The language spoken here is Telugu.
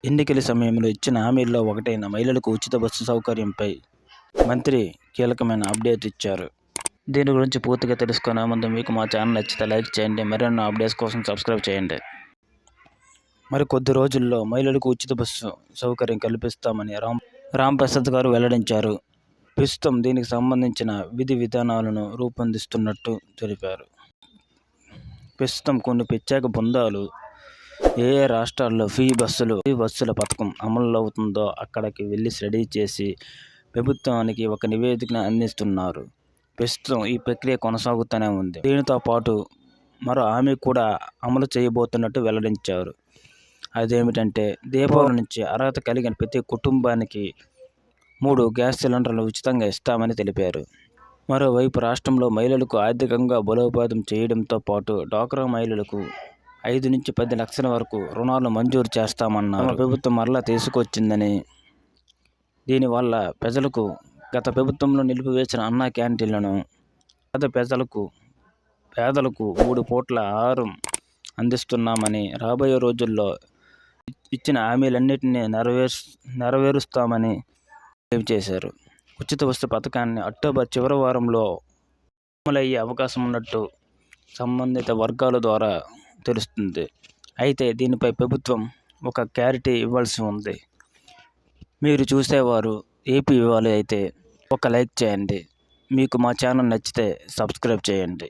ఎన్నికల సమయంలో ఇచ్చిన హామీల్లో ఒకటైన మహిళలకు ఉచిత బస్సు సౌకర్యంపై మంత్రి కీలకమైన అప్డేట్ ఇచ్చారు. దీని గురించి పూర్తిగా తెలుసుకునే ముందు మీకు మా ఛానల్ నచ్చితే లైక్ చేయండి. మరిన్ని అప్డేట్స్ కోసం సబ్స్క్రైబ్ చేయండి. మరి కొద్ది రోజుల్లో మహిళలకు ఉచిత బస్సు సౌకర్యం కల్పిస్తామని రాంప్రసాద్ గారు వెల్లడించారు. ప్రస్తుతం దీనికి సంబంధించిన విధి విధానాలను రూపొందిస్తున్నట్టు తెలిపారు. ప్రస్తుతం కొన్ని ప్రత్యేక బృందాలు ఏ రాష్ట్రాల్లో ఫ్రీ బస్సుల పథకం అమలు అవుతుందో అక్కడికి వెళ్ళి స్టడీ చేసి ప్రభుత్వానికి ఒక నివేదికను అందిస్తున్నారు. ప్రస్తుతం ఈ ప్రక్రియ కొనసాగుతూనే ఉంది. దీనితో పాటు మరో హామీ కూడా అమలు చేయబోతున్నట్టు వెల్లడించారు. అదేమిటంటే దీపావళి నుంచి అర్హత కలిగిన ప్రతి కుటుంబానికి 3 గ్యాస్ సిలిండర్లు ఉచితంగా ఇస్తామని తెలిపారు. మరోవైపు రాష్ట్రంలో మహిళలకు ఆర్థికంగా బలోపేతం చేయడంతో పాటు డ్వాక్రా మహిళలకు 5 నుంచి 10 లక్షల వరకు రుణాలు మంజూరు చేస్తామన్నారు. ప్రభుత్వం మరలా తీసుకొచ్చిందని, దీనివల్ల ప్రజలకు గత ప్రభుత్వంలో నిలిపివేసిన అన్నా క్యాంటీన్లను పేదలకు 3 పూట్ల ఆహారం అందిస్తున్నామని, రాబోయే రోజుల్లో ఇచ్చిన హామీలన్నింటినీ నెరవేరుస్తామని తెలియజేశారు. ఉచిత బస్సు పథకాన్ని అక్టోబర్ చివరి వారంలో అమలయ్యే అవకాశం ఉన్నట్టు సంబంధిత వర్గాల ద్వారా తెలుస్తుంది. అయితే దీనిపై ప్రభుత్వం ఒక క్లారిటీ ఇవ్వాల్సి ఉంది. మీరు చూసేవారు ఏపీ ఇవ్వాలి అయితే ఒక లైక్ చేయండి. మీకు మా ఛానల్ నచ్చితే సబ్స్క్రైబ్ చేయండి.